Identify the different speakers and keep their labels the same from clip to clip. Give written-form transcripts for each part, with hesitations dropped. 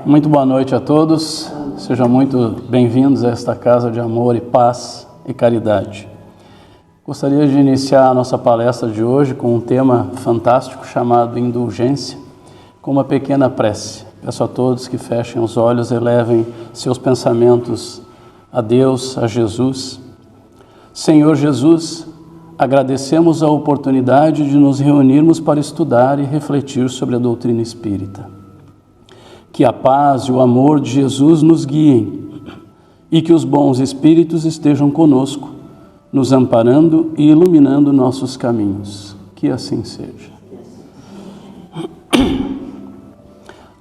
Speaker 1: Muito boa noite a todos, sejam muito bem-vindos a esta casa de amor e paz e caridade. Gostaria de iniciar a nossa palestra de hoje com um tema fantástico chamado indulgência, com uma pequena prece. Peço a todos que fechem os olhos, elevem seus pensamentos a Deus, a Jesus. Senhor Jesus, agradecemos a oportunidade de nos reunirmos para estudar e refletir sobre a doutrina espírita. Que a paz e o amor de Jesus nos guiem e que os bons espíritos estejam conosco, nos amparando e iluminando nossos caminhos. Que assim seja.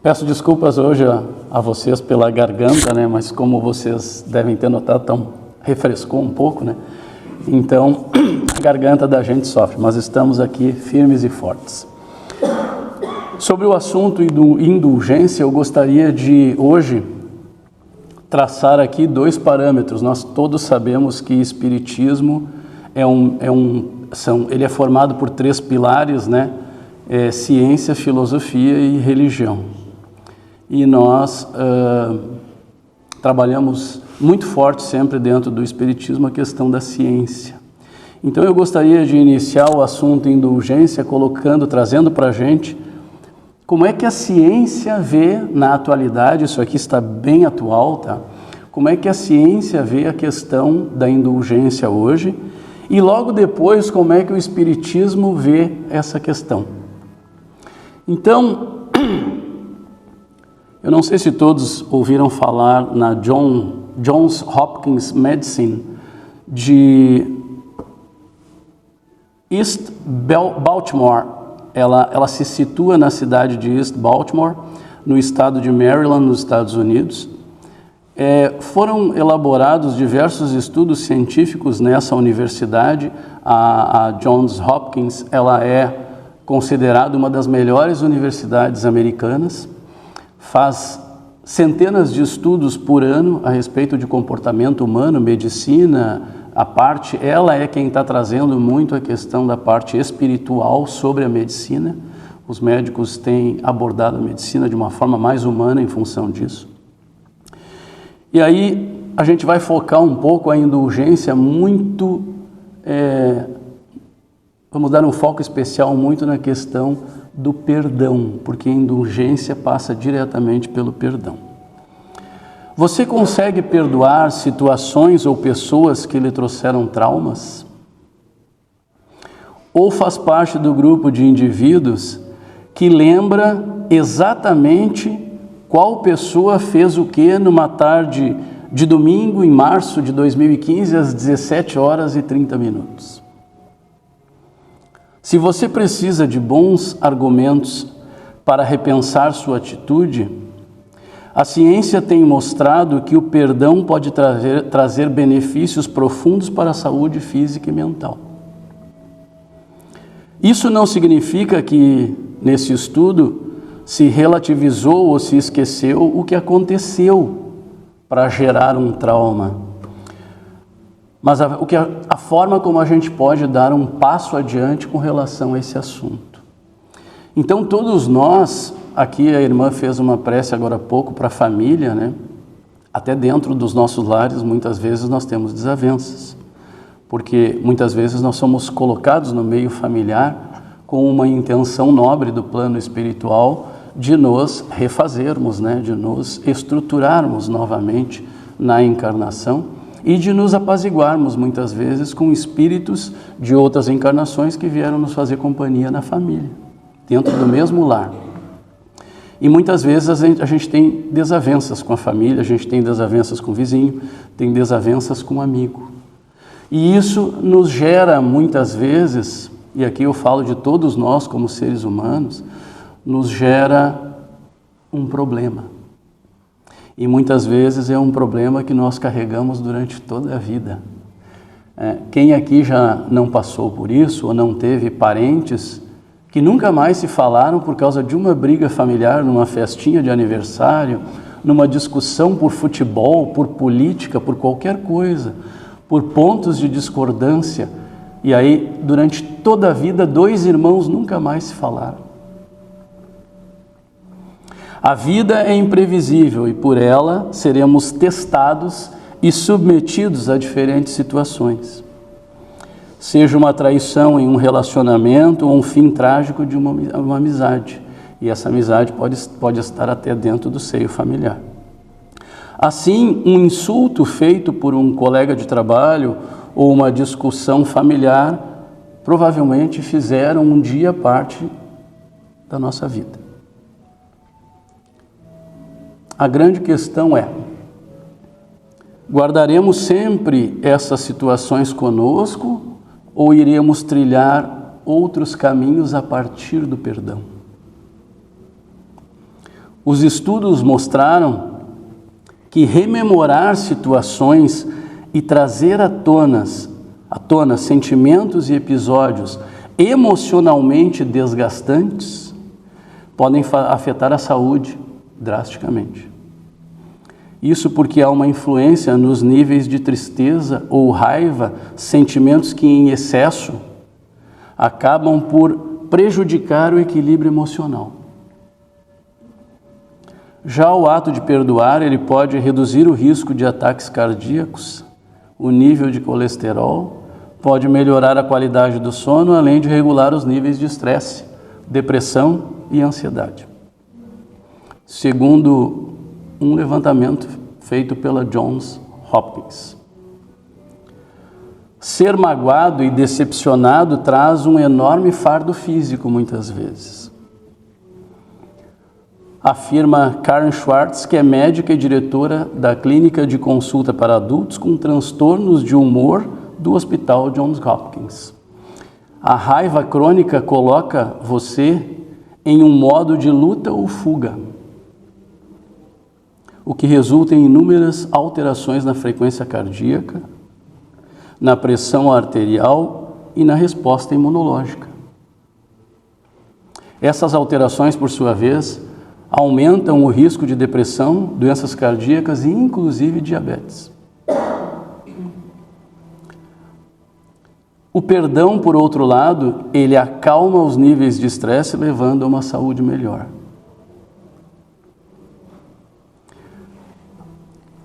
Speaker 1: Peço desculpas hoje a vocês pela garganta, né? Mas como vocês devem ter notado, refrescou um pouco, né? Então, a garganta da gente sofre, mas estamos aqui firmes e fortes. Sobre o assunto indulgência, eu gostaria de hoje traçar aqui 2 parâmetros. Nós todos sabemos que Espiritismo ele é formado por 3 pilares, né? Ciência, filosofia e religião. E nós trabalhamos muito forte sempre dentro do Espiritismo a questão da ciência. Então eu gostaria de iniciar o assunto indulgência trazendo para a gente como é que a ciência vê na atualidade, isso aqui está bem atual, tá? Como é que a ciência vê a questão da indulgência hoje e logo depois como é que o Espiritismo vê essa questão. Então, eu não sei se todos ouviram falar na Johns Hopkins Medicine de East Baltimore. Ela se situa na cidade de East Baltimore, no estado de Maryland, nos Estados Unidos. Foram elaborados diversos estudos científicos nessa universidade. A Johns Hopkins ela é considerada uma das melhores universidades americanas. Faz centenas de estudos por ano a respeito de comportamento humano, medicina. Ela é quem está trazendo muito a questão da parte espiritual sobre a medicina. Os médicos têm abordado a medicina de uma forma mais humana em função disso. E aí a gente vai focar um pouco a indulgência vamos dar um foco especial muito na questão do perdão, porque a indulgência passa diretamente pelo perdão. Você consegue perdoar situações ou pessoas que lhe trouxeram traumas? Ou faz parte do grupo de indivíduos que lembra exatamente qual pessoa fez o que numa tarde de domingo, em março de 2015, às 17h30? Se você precisa de bons argumentos para repensar sua atitude, a ciência tem mostrado que o perdão pode trazer benefícios profundos para a saúde física e mental. Isso não significa que, nesse estudo, se relativizou ou se esqueceu o que aconteceu para gerar um trauma. Mas a forma como a gente pode dar um passo adiante com relação a esse assunto. Então, todos nós... Aqui a irmã fez uma prece agora há pouco para a família, né? Até dentro dos nossos lares, muitas vezes nós temos desavenças, porque muitas vezes nós somos colocados no meio familiar com uma intenção nobre do plano espiritual de nos refazermos, né? De nos estruturarmos novamente na encarnação e de nos apaziguarmos muitas vezes com espíritos de outras encarnações que vieram nos fazer companhia na família, dentro do mesmo lar. E muitas vezes a gente tem desavenças com a família, a gente tem desavenças com o vizinho, tem desavenças com o amigo. E isso nos gera muitas vezes, e aqui eu falo de todos nós como seres humanos, nos gera um problema. E muitas vezes é um problema que nós carregamos durante toda a vida. Quem aqui já não passou por isso ou não teve parentes que nunca mais se falaram por causa de uma briga familiar, numa festinha de aniversário, numa discussão por futebol, por política, por qualquer coisa, por pontos de discordância. E aí, durante toda a vida, 2 irmãos nunca mais se falaram. A vida é imprevisível e por ela seremos testados e submetidos a diferentes situações. Seja uma traição em um relacionamento ou um fim trágico de uma amizade. E essa amizade pode estar até dentro do seio familiar. Assim, um insulto feito por um colega de trabalho ou uma discussão familiar provavelmente fizeram um dia parte da nossa vida. A grande questão é: guardaremos sempre essas situações conosco ou iremos trilhar outros caminhos a partir do perdão? Os estudos mostraram que rememorar situações e trazer à tona sentimentos e episódios emocionalmente desgastantes podem afetar a saúde drasticamente. Isso porque há uma influência nos níveis de tristeza ou raiva, sentimentos que em excesso acabam por prejudicar o equilíbrio emocional. Já o ato de perdoar, ele pode reduzir o risco de ataques cardíacos, o nível de colesterol, pode melhorar a qualidade do sono, além de regular os níveis de estresse, depressão e ansiedade. Segundo um levantamento feito pela Johns Hopkins. Ser magoado e decepcionado traz um enorme fardo físico, muitas vezes. Afirma Karen Schwartz, que é médica e diretora da Clínica de Consulta para Adultos com Transtornos de Humor do Hospital Johns Hopkins. A raiva crônica coloca você em um modo de luta ou fuga, o que resulta em inúmeras alterações na frequência cardíaca, na pressão arterial e na resposta imunológica. Essas alterações, por sua vez, aumentam o risco de depressão, doenças cardíacas e inclusive diabetes. O perdão, por outro lado, ele acalma os níveis de estresse, levando a uma saúde melhor.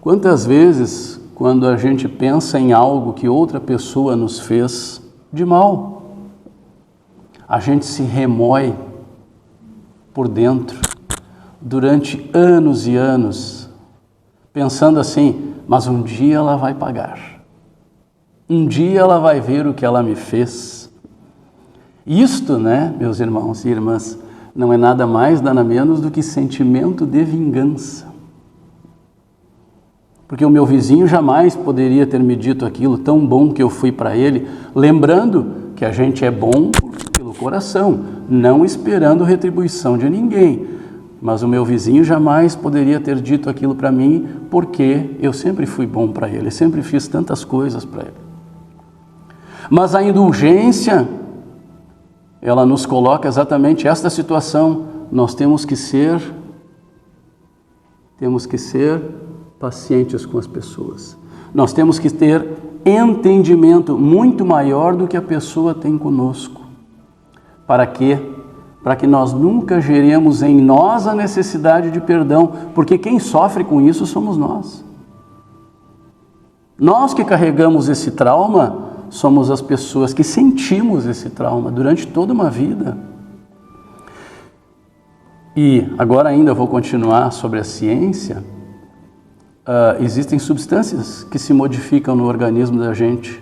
Speaker 1: Quantas vezes, quando a gente pensa em algo que outra pessoa nos fez de mal, a gente se remói por dentro durante anos e anos, pensando assim: mas um dia ela vai pagar. Um dia ela vai ver o que ela me fez. Isto, né, meus irmãos e irmãs, não é nada mais, nada menos do que sentimento de vingança. Porque o meu vizinho jamais poderia ter me dito aquilo tão bom que eu fui para ele, lembrando que a gente é bom pelo coração, não esperando retribuição de ninguém. Mas o meu vizinho jamais poderia ter dito aquilo para mim, porque eu sempre fui bom para ele, sempre fiz tantas coisas para ele. Mas a indulgência, ela nos coloca exatamente esta situação. Nós temos que ser pacientes com as pessoas. Nós temos que ter entendimento muito maior do que a pessoa tem conosco. Para quê? Para que nós nunca geremos em nós a necessidade de perdão, porque quem sofre com isso somos nós. Nós que carregamos esse trauma, somos as pessoas que sentimos esse trauma durante toda uma vida. E agora ainda vou continuar sobre a ciência. Existem substâncias que se modificam no organismo da gente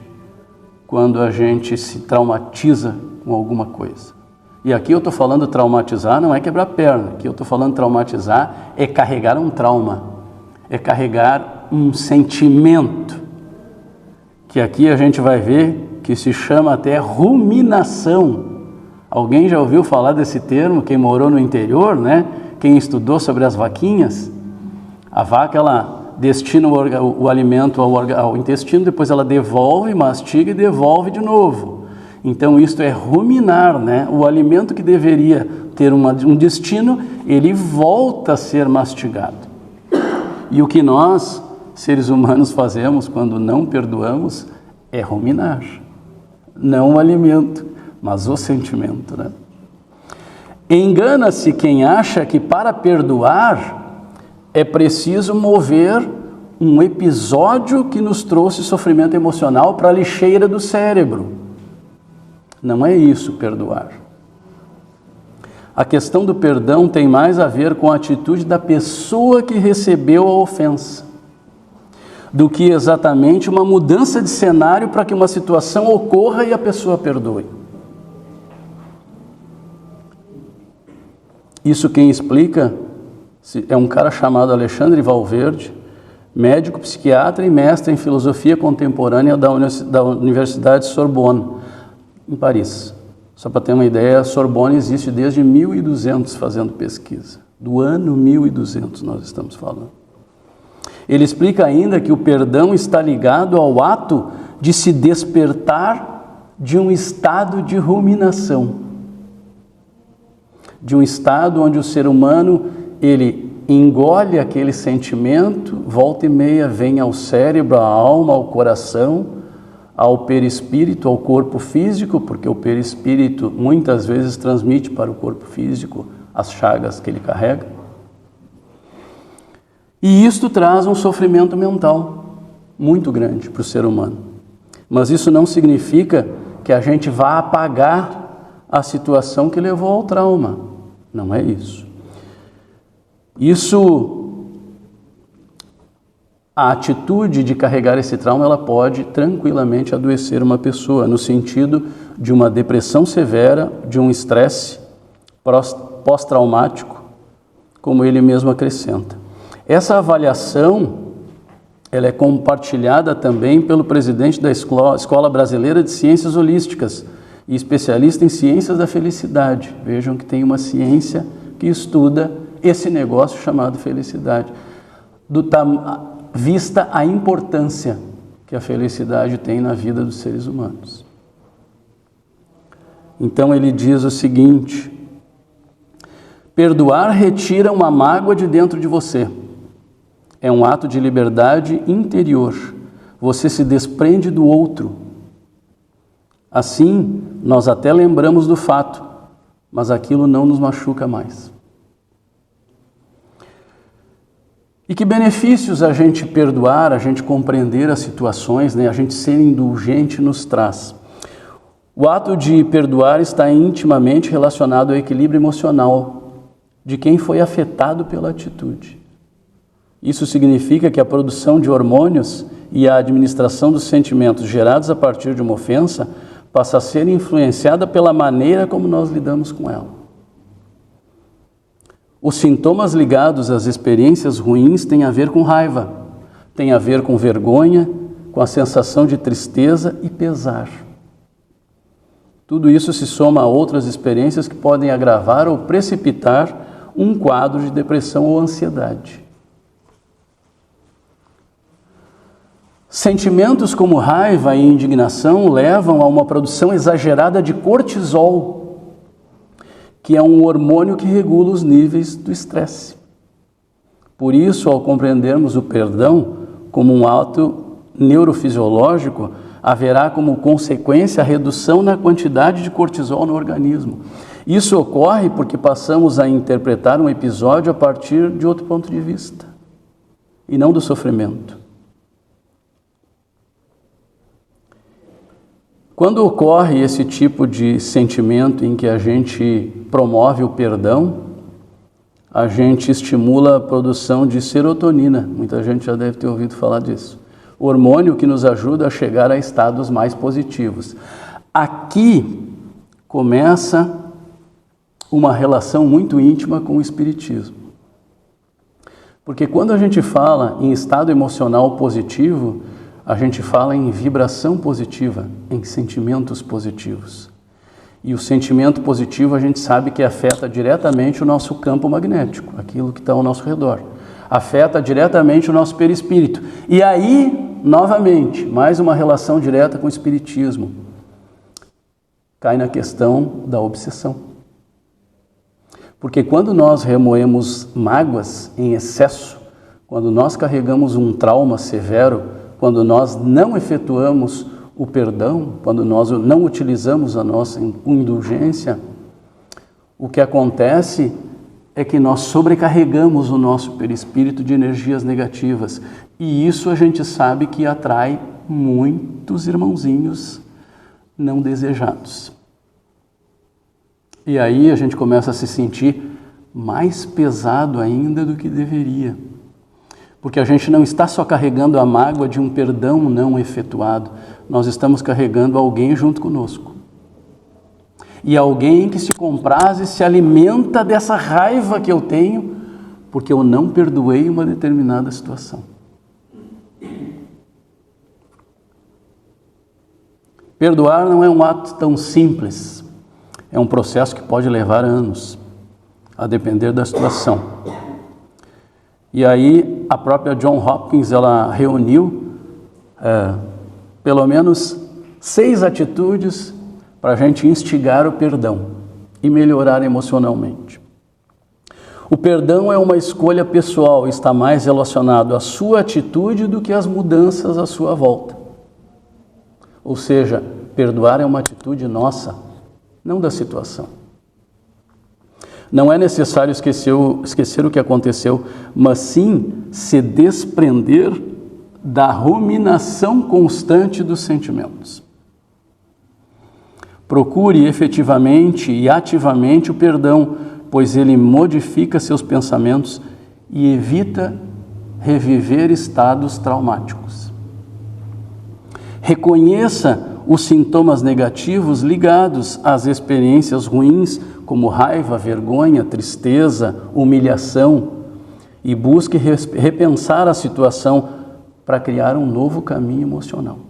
Speaker 1: quando a gente se traumatiza com alguma coisa. E aqui eu estou falando traumatizar, não é quebrar perna. Aqui eu estou falando traumatizar é carregar um trauma, é carregar um sentimento, que aqui a gente vai ver que se chama até ruminação. Alguém já ouviu falar desse termo? Quem morou no interior, né? Quem estudou sobre as vaquinhas? A vaca, ela destina o alimento ao intestino, depois ela devolve, mastiga e devolve de novo. Então isto é ruminar, né? O alimento que deveria ter um destino, ele volta a ser mastigado. E o que nós, seres humanos, fazemos quando não perdoamos é ruminar. Não o alimento, mas o sentimento, né? Engana-se quem acha que para perdoar é preciso mover um episódio que nos trouxe sofrimento emocional para a lixeira do cérebro. Não é isso perdoar. A questão do perdão tem mais a ver com a atitude da pessoa que recebeu a ofensa, do que exatamente uma mudança de cenário para que uma situação ocorra e a pessoa perdoe. Isso quem explica é um cara chamado Alexandre Valverde, médico, psiquiatra e mestre em filosofia contemporânea da Universidade Sorbonne, em Paris. Só para ter uma ideia, a Sorbonne existe desde 1200 fazendo pesquisa. Do ano 1200 nós estamos falando. Ele explica ainda que o perdão está ligado ao ato de se despertar de um estado de ruminação. De um estado onde o ser humano, ele engole aquele sentimento, volta e meia vem ao cérebro, à alma, ao coração, ao perispírito, ao corpo físico, porque o perispírito muitas vezes transmite para o corpo físico as chagas que ele carrega. E isto traz um sofrimento mental muito grande para o ser humano. Mas isso não significa que a gente vá apagar a situação que levou ao trauma. Não é isso. A atitude de carregar esse trauma, ela pode tranquilamente adoecer uma pessoa, no sentido de uma depressão severa, de um estresse pós-traumático, como ele mesmo acrescenta. Essa avaliação, ela é compartilhada também pelo presidente da Escola Brasileira de Ciências Holísticas e especialista em ciências da felicidade. Vejam que tem uma ciência que estuda esse negócio chamado felicidade, vista a importância que a felicidade tem na vida dos seres humanos. Então ele diz o seguinte: perdoar retira uma mágoa de dentro de você. É um ato de liberdade interior. Você se desprende do outro. Assim, nós até lembramos do fato, mas aquilo não nos machuca mais. E que benefícios a gente perdoar, a gente compreender as situações, a gente ser indulgente nos traz? O ato de perdoar está intimamente relacionado ao equilíbrio emocional de quem foi afetado pela atitude. Isso significa que a produção de hormônios e a administração dos sentimentos gerados a partir de uma ofensa passa a ser influenciada pela maneira como nós lidamos com ela. Os sintomas ligados às experiências ruins têm a ver com raiva, têm a ver com vergonha, com a sensação de tristeza e pesar. Tudo isso se soma a outras experiências que podem agravar ou precipitar um quadro de depressão ou ansiedade. Sentimentos como raiva e indignação levam a uma produção exagerada de cortisol, que é um hormônio que regula os níveis do estresse. Por isso, ao compreendermos o perdão como um ato neurofisiológico, haverá como consequência a redução na quantidade de cortisol no organismo. Isso ocorre porque passamos a interpretar um episódio a partir de outro ponto de vista, e não do sofrimento. Quando ocorre esse tipo de sentimento em que a gente promove o perdão, a gente estimula a produção de serotonina. Muita gente já deve ter ouvido falar disso. O hormônio que nos ajuda a chegar a estados mais positivos. Aqui começa uma relação muito íntima com o espiritismo. Porque quando a gente fala em estado emocional positivo, a gente fala em vibração positiva, em sentimentos positivos. E o sentimento positivo a gente sabe que afeta diretamente o nosso campo magnético, aquilo que está ao nosso redor. Afeta diretamente o nosso perispírito. E aí, novamente, mais uma relação direta com o espiritismo. Cai na questão da obsessão. Porque quando nós remoemos mágoas em excesso, quando nós carregamos um trauma severo, quando nós não efetuamos o perdão, quando nós não utilizamos a nossa indulgência, O que acontece é que nós sobrecarregamos o nosso perispírito de energias negativas, e isso a gente sabe que atrai muitos irmãozinhos não desejados. E aí a gente começa a se sentir mais pesado ainda do que deveria. Porque a gente não está só carregando a mágoa de um perdão não efetuado, nós estamos carregando alguém junto conosco. E alguém que se compraz e se alimenta dessa raiva que eu tenho, porque eu não perdoei uma determinada situação. Perdoar não é um ato tão simples, é um processo que pode levar anos, a depender da situação. E aí a própria John Hopkins, ela reuniu pelo menos 6 atitudes para a gente instigar o perdão e melhorar emocionalmente. O perdão é uma escolha pessoal, está mais relacionado à sua atitude do que às mudanças à sua volta. Ou seja, perdoar é uma atitude nossa, não da situação. Não é necessário esquecer o que aconteceu, mas sim se desprender da ruminação constante dos sentimentos. Procure efetivamente e ativamente o perdão, pois ele modifica seus pensamentos e evita reviver estados traumáticos. Reconheça os sintomas negativos ligados às experiências ruins, como raiva, vergonha, tristeza, humilhação, e busque repensar a situação para criar um novo caminho emocional.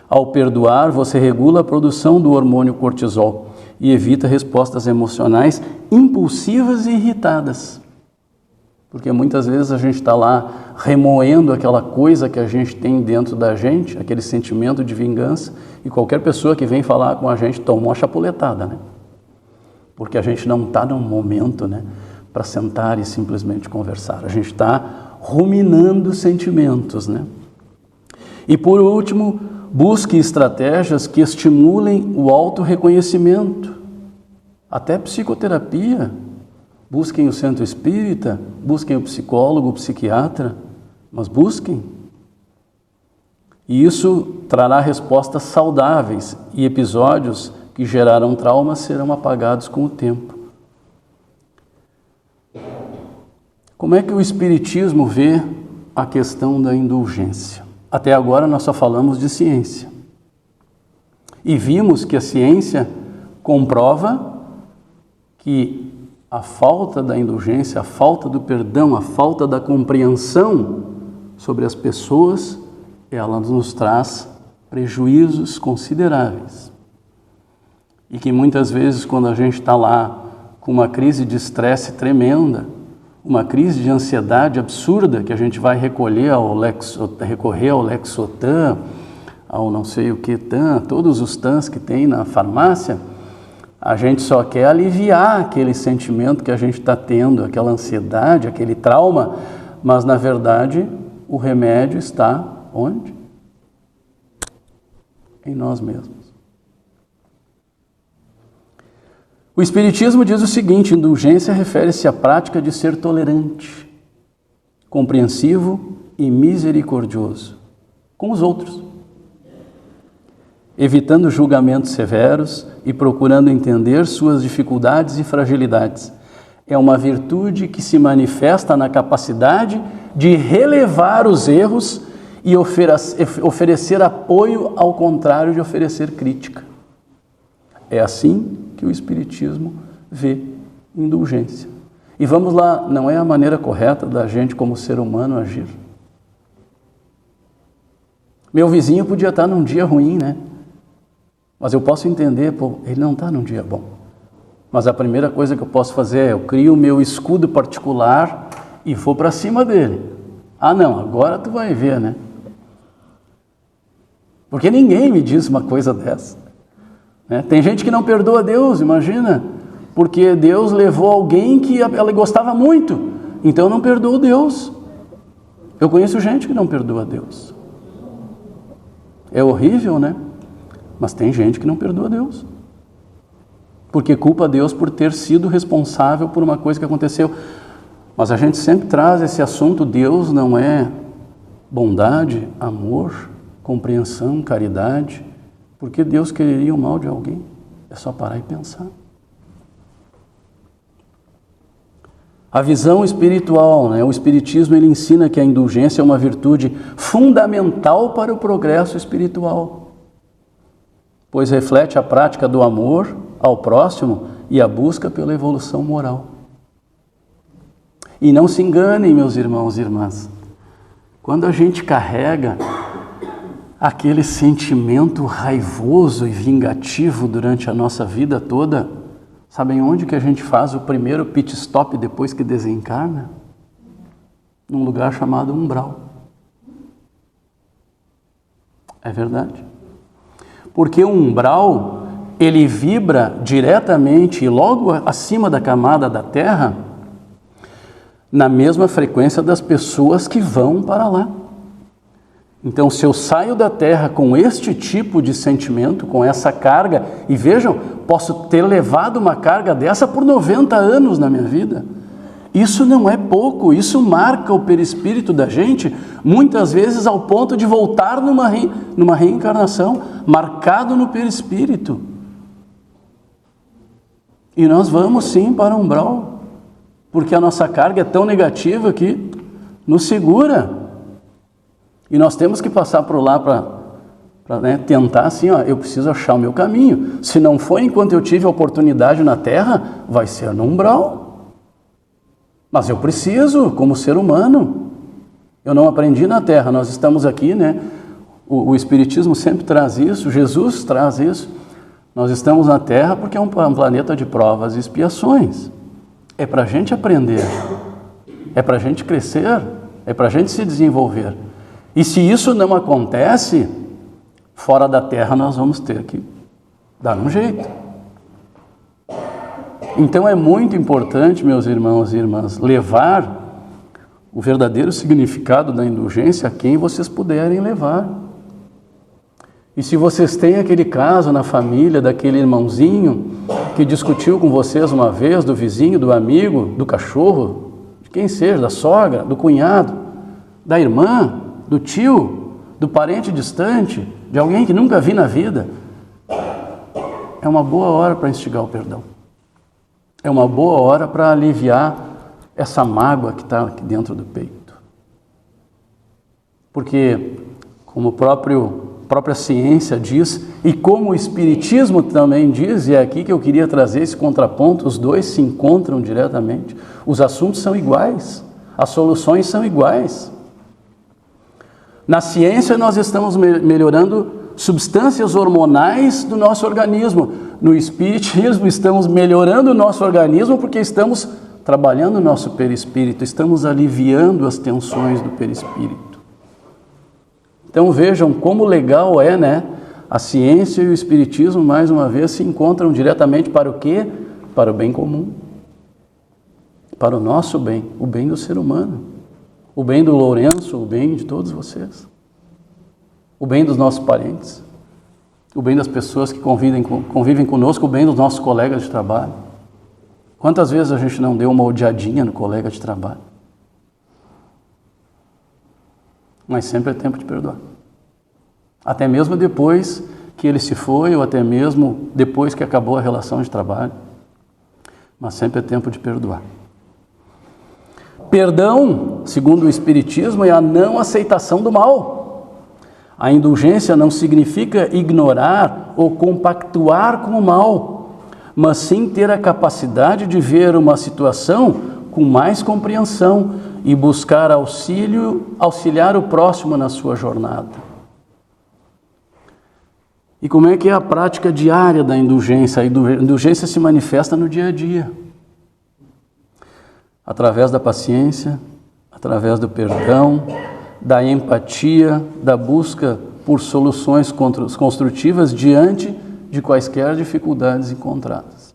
Speaker 1: Ao perdoar, você regula a produção do hormônio cortisol e evita respostas emocionais impulsivas e irritadas. Porque muitas vezes a gente está lá remoendo aquela coisa que a gente tem dentro da gente, aquele sentimento de vingança, e qualquer pessoa que vem falar com a gente toma uma chapuletada, né? Porque a gente não está num momento, né, para sentar e simplesmente conversar. A gente está ruminando sentimentos, né? E por último, busque estratégias que estimulem o autorreconhecimento, até psicoterapia. Busquem o centro espírita, busquem o psicólogo, o psiquiatra, mas busquem. E isso trará respostas saudáveis e episódios que geraram traumas serão apagados com o tempo. Como é que o Espiritismo vê a questão da indulgência? Até agora nós só falamos de ciência. E vimos que a ciência comprova que a falta da indulgência, a falta do perdão, a falta da compreensão sobre as pessoas, ela nos traz prejuízos consideráveis. E que muitas vezes, quando a gente está lá com uma crise de estresse tremenda, uma crise de ansiedade absurda, que a gente vai recorrer ao Lexotan, ao não sei o que tan, todos os tans que tem na farmácia, a gente só quer aliviar aquele sentimento que a gente está tendo, aquela ansiedade, aquele trauma, mas na verdade o remédio está onde? Em nós mesmos. O Espiritismo diz o seguinte: indulgência refere-se à prática de ser tolerante, compreensivo e misericordioso com os outros, evitando julgamentos severos e procurando entender suas dificuldades e fragilidades. É uma virtude que se manifesta na capacidade de relevar os erros e oferecer apoio, ao contrário de oferecer crítica. É assim que o Espiritismo vê indulgência. E vamos lá, não é a maneira correta da gente como ser humano agir. Meu vizinho podia estar num dia ruim, né? Mas eu posso entender, ele não está num dia bom. Mas a primeira coisa que eu posso fazer é, eu crio o meu escudo particular e vou para cima dele. Ah não, agora tu vai ver, né? Porque ninguém me diz uma coisa dessa. Né? Tem gente que não perdoa Deus, imagina. Porque Deus levou alguém que ela gostava muito. Então não perdoou Deus. Eu conheço gente que não perdoa Deus. É horrível, né? Mas tem gente que não perdoa Deus. porque culpa Deus por ter sido responsável por uma coisa que aconteceu. Mas a gente sempre traz esse assunto: Deus não é bondade, amor, compreensão, caridade. Por que Deus quereria o mal de alguém? É só parar e pensar. A visão espiritual, né? O Espiritismo, ele ensina que a indulgência é uma virtude fundamental para o progresso espiritual, pois reflete a prática do amor ao próximo e a busca pela evolução moral. E não se enganem, meus irmãos e irmãs, quando a gente carrega aquele sentimento raivoso e vingativo durante a nossa vida toda, sabem onde que a gente faz o primeiro pit stop depois que desencarna? Num lugar chamado umbral. É verdade. Porque o umbral, ele vibra diretamente e logo acima da camada da Terra, na mesma frequência das pessoas que vão para lá. Então, se eu saio da Terra com este tipo de sentimento, com essa carga, e vejam, posso ter levado uma carga dessa por 90 anos na minha vida. Isso não é pouco, isso marca o perispírito da gente, muitas vezes ao ponto de voltar numa reencarnação, marcado no perispírito. E nós vamos sim para o umbral, porque a nossa carga é tão negativa que nos segura. E nós temos que passar por lá para tentar assim, eu preciso achar o meu caminho. Se não foi enquanto eu tive a oportunidade na Terra, vai ser no umbral. Mas eu preciso, como ser humano. Eu não aprendi na Terra, nós estamos aqui, né? O Espiritismo sempre traz isso, Jesus traz isso. Nós estamos na Terra porque é um planeta de provas e expiações. É para a gente aprender, é para a gente crescer, é para a gente se desenvolver. E se isso não acontece, fora da Terra nós vamos ter que dar um jeito. Então é muito importante, meus irmãos e irmãs, levar o verdadeiro significado da indulgência a quem vocês puderem levar. E se vocês têm aquele caso na família, daquele irmãozinho que discutiu com vocês uma vez, do vizinho, do amigo, do cachorro, de quem seja, da sogra, do cunhado, da irmã, do tio, do parente distante, de alguém que nunca vi na vida, é uma boa hora para instigar o perdão. É uma boa hora para aliviar essa mágoa que está aqui dentro do peito. Porque, como a própria ciência diz, e como o Espiritismo também diz, e é aqui que eu queria trazer esse contraponto, os dois se encontram diretamente, os assuntos são iguais, as soluções são iguais. Na ciência nós estamos melhorando substâncias hormonais do nosso organismo. No Espiritismo estamos melhorando o nosso organismo porque estamos trabalhando o nosso perispírito, estamos aliviando as tensões do perispírito. Então vejam como legal é, né? A ciência e o Espiritismo, mais uma vez, se encontram diretamente para o quê? Para o bem comum. Para o nosso bem, o bem do ser humano. O bem do Lourenço, o bem de todos vocês. O bem dos nossos parentes. O bem das pessoas que convivem conosco, o bem dos nossos colegas de trabalho. Quantas vezes a gente não deu uma odiadinha no colega de trabalho? Mas sempre é tempo de perdoar. Até mesmo depois que ele se foi, ou até mesmo depois que acabou a relação de trabalho. Mas sempre é tempo de perdoar. Perdão, segundo o Espiritismo, é a não aceitação do mal. A indulgência não significa ignorar ou compactuar com o mal, mas sim ter a capacidade de ver uma situação com mais compreensão e buscar auxiliar o próximo na sua jornada. E como é que é a prática diária da indulgência? A indulgência se manifesta no dia a dia. Através da paciência, através do perdão, da empatia, da busca por soluções construtivas diante de quaisquer dificuldades encontradas.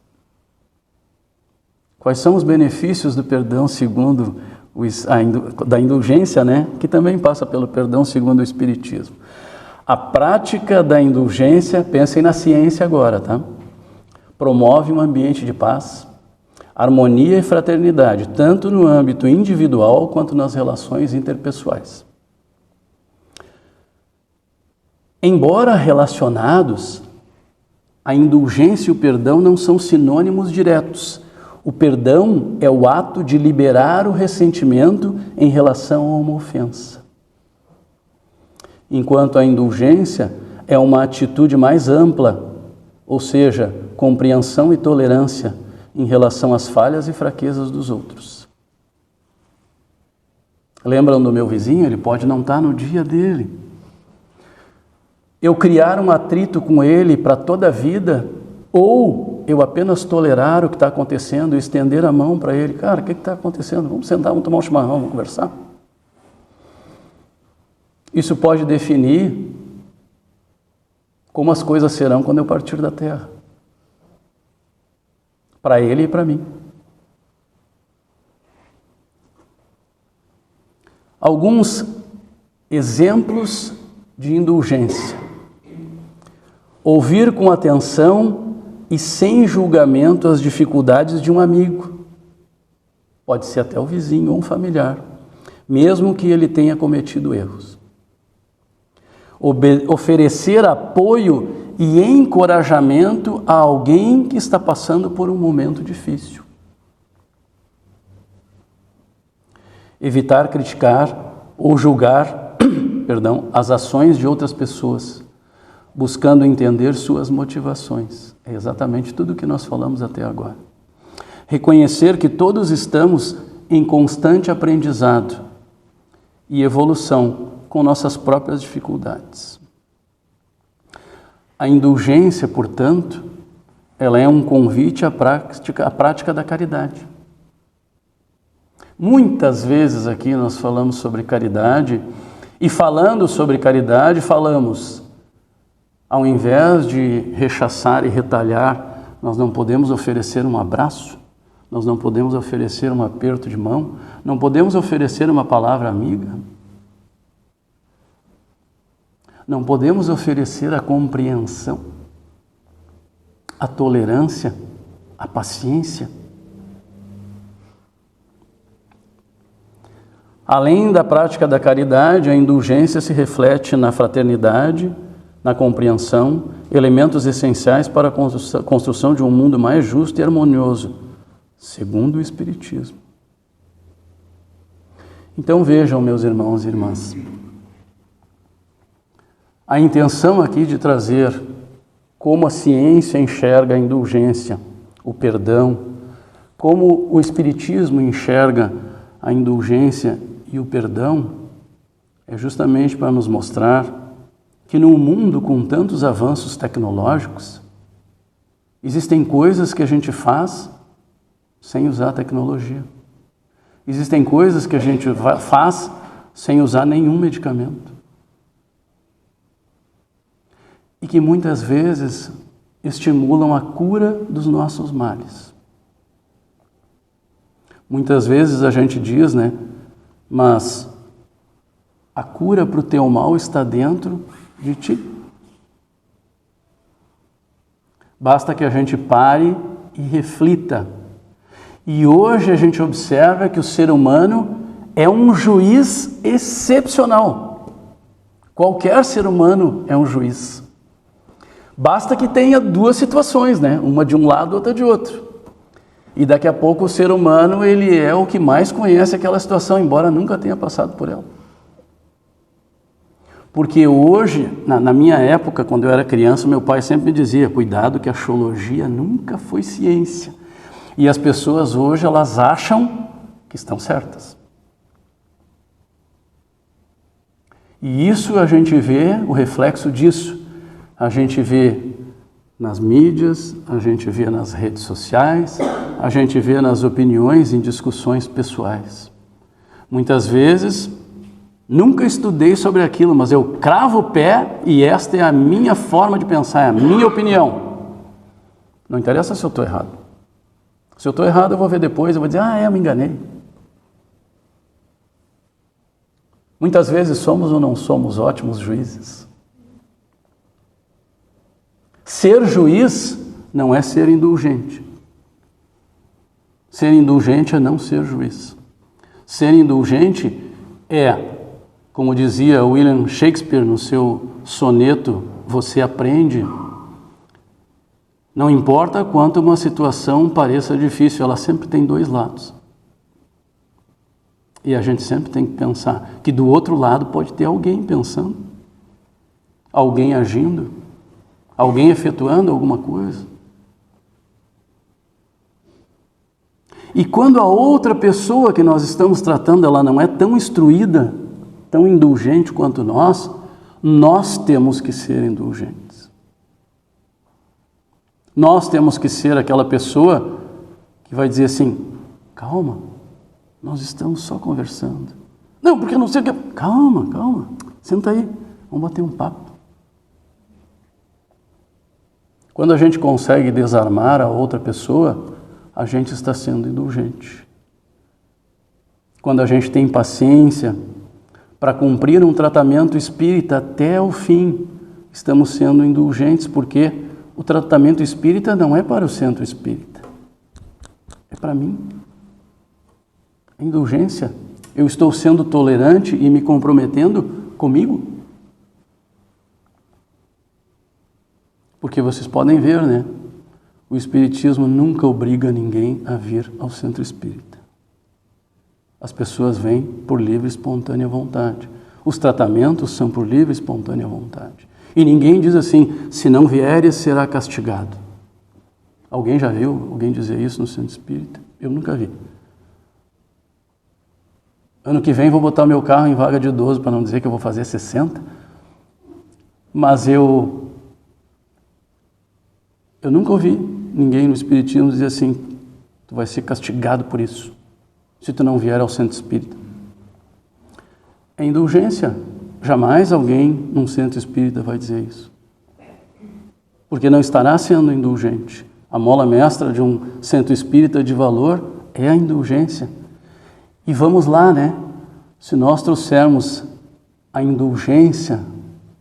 Speaker 1: Quais são os benefícios do perdão segundo da indulgência, né? Que também passa pelo perdão segundo o Espiritismo. A prática da indulgência, pensem na ciência agora, tá? promove um ambiente de paz, harmonia e fraternidade, tanto no âmbito individual quanto nas relações interpessoais. Embora relacionados, a indulgência e o perdão não são sinônimos diretos. O perdão é o ato de liberar o ressentimento em relação a uma ofensa, enquanto a indulgência é uma atitude mais ampla, ou seja, compreensão e tolerância em relação às falhas e fraquezas dos outros. Lembram do meu vizinho? Ele pode não estar no dia dele. Eu criar um atrito com ele para toda a vida, ou eu apenas tolerar o que está acontecendo e estender a mão para ele. Cara, o que está acontecendo? Vamos sentar, vamos tomar um chimarrão, vamos conversar. Isso pode definir como as coisas serão quando eu partir da terra. Para ele e para mim. Alguns exemplos de indulgência. Ouvir com atenção e sem julgamento as dificuldades de um amigo. Pode ser até o vizinho ou um familiar, mesmo que ele tenha cometido erros. Oferecer apoio e encorajamento a alguém que está passando por um momento difícil. Evitar criticar ou julgar, as ações de outras pessoas, buscando entender suas motivações. É exatamente tudo o que nós falamos até agora. Reconhecer que todos estamos em constante aprendizado e evolução com nossas próprias dificuldades. A indulgência, portanto, ela é um convite à prática da caridade. Muitas vezes aqui nós falamos sobre caridade, e falando sobre caridade, falamos, ao invés de rechaçar e retalhar, nós não podemos oferecer um abraço, nós não podemos oferecer um aperto de mão, não podemos oferecer uma palavra amiga, não podemos oferecer a compreensão, a tolerância, a paciência. Além da prática da caridade, a indulgência se reflete na fraternidade, na compreensão, elementos essenciais para a construção de um mundo mais justo e harmonioso, segundo o Espiritismo. Então vejam, meus irmãos e irmãs, a intenção aqui de trazer como a ciência enxerga a indulgência, o perdão, como o Espiritismo enxerga a indulgência e o perdão, é justamente para nos mostrar que num mundo com tantos avanços tecnológicos, existem coisas que a gente faz sem usar tecnologia. Existem coisas que a gente faz sem usar nenhum medicamento. E que muitas vezes estimulam a cura dos nossos males. Muitas vezes a gente diz, mas a cura para o teu mal está dentro de ti. Basta que a gente pare e reflita. E hoje a gente observa que o ser humano é um juiz excepcional. Qualquer ser humano é um juiz. Basta que tenha duas situações, uma de um lado, outra de outro. E daqui a pouco o ser humano, ele é o que mais conhece aquela situação, embora nunca tenha passado por ela. Porque hoje, na minha época, quando eu era criança, meu pai sempre me dizia, cuidado que a axiologia nunca foi ciência. E as pessoas hoje, elas acham que estão certas. E isso a gente vê, o reflexo disso, a gente vê nas mídias, a gente vê nas redes sociais, a gente vê nas opiniões em discussões pessoais. Muitas vezes, nunca estudei sobre aquilo, mas eu cravo o pé e esta é a minha forma de pensar, é a minha opinião. Não interessa se eu estou errado. Se eu estou errado, eu vou ver depois, eu vou dizer, eu me enganei. Muitas vezes somos ou não somos ótimos juízes. Ser juiz não é ser indulgente. Ser indulgente é não ser juiz. Ser indulgente é, como dizia William Shakespeare no seu soneto Você Aprende, não importa quanto uma situação pareça difícil, ela sempre tem dois lados. E a gente sempre tem que pensar que do outro lado pode ter alguém pensando, alguém agindo, alguém efetuando alguma coisa. E quando a outra pessoa que nós estamos tratando, ela não é tão instruída, tão indulgente quanto nós temos que ser indulgentes. Nós temos que ser aquela pessoa que vai dizer assim, calma, nós estamos só conversando. Não, porque não sei o que... Calma, senta aí, vamos bater um papo. Quando a gente consegue desarmar a outra pessoa, a gente está sendo indulgente. Quando a gente tem paciência para cumprir um tratamento espírita até o fim, estamos sendo indulgentes, porque o tratamento espírita não é para o centro espírita, é para mim. A indulgência, eu estou sendo tolerante e me comprometendo comigo. Porque vocês podem ver, né? O Espiritismo nunca obriga ninguém a vir ao centro espírita. As pessoas vêm por livre e espontânea vontade. Os tratamentos são por livre e espontânea vontade. E ninguém diz assim, se não vieres, será castigado. Alguém já viu alguém dizer isso no centro espírita? Eu nunca vi. Ano que vem vou botar meu carro em vaga de idoso, para não dizer que eu vou fazer 60. Mas eu nunca ouvi ninguém no Espiritismo dizer assim, tu vai ser castigado por isso, se tu não vier ao centro espírita. É indulgência. Jamais alguém num centro espírita vai dizer isso. Porque não estará sendo indulgente. A mola mestra de um centro espírita de valor é a indulgência. E vamos lá, né? Se nós trouxermos a indulgência,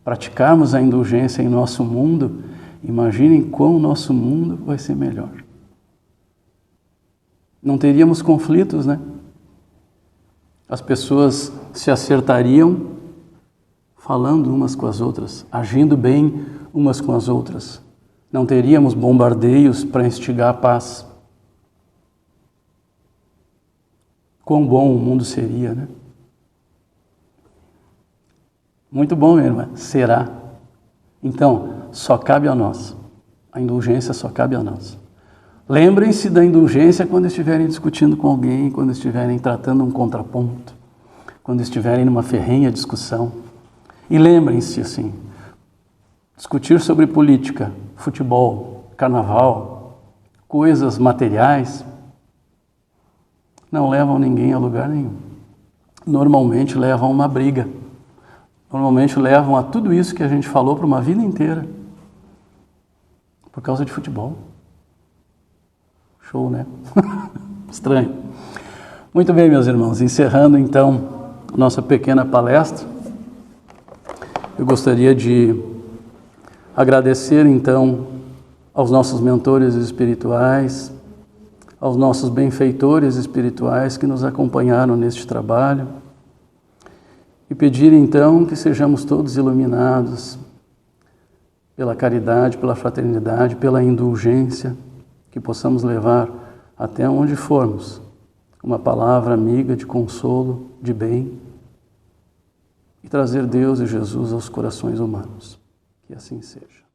Speaker 1: praticarmos a indulgência em nosso mundo, imaginem como o nosso mundo vai ser melhor. Não teríamos conflitos, né? As pessoas se acertariam falando umas com as outras, agindo bem umas com as outras. Não teríamos bombardeios para instigar a paz. Quão bom o mundo seria, né? Muito bom, minha irmã. Será. Então, só cabe a nós. A indulgência só cabe a nós. Lembrem-se da indulgência quando estiverem discutindo com alguém, quando estiverem tratando um contraponto, quando estiverem numa ferrenha discussão. E lembrem-se, assim, discutir sobre política, futebol, carnaval, coisas materiais, não levam ninguém a lugar nenhum. Normalmente levam a uma briga. Normalmente levam a tudo isso que a gente falou para uma vida inteira. Por causa de futebol. Show, né? Estranho. Muito bem, meus irmãos. Encerrando, então, nossa pequena palestra. Eu gostaria de agradecer, então, aos nossos mentores espirituais, aos nossos benfeitores espirituais que nos acompanharam neste trabalho e pedir, então, que sejamos todos iluminados pela caridade, pela fraternidade, pela indulgência, que possamos levar até onde formos uma palavra amiga de consolo, de bem, e trazer Deus e Jesus aos corações humanos. Que assim seja.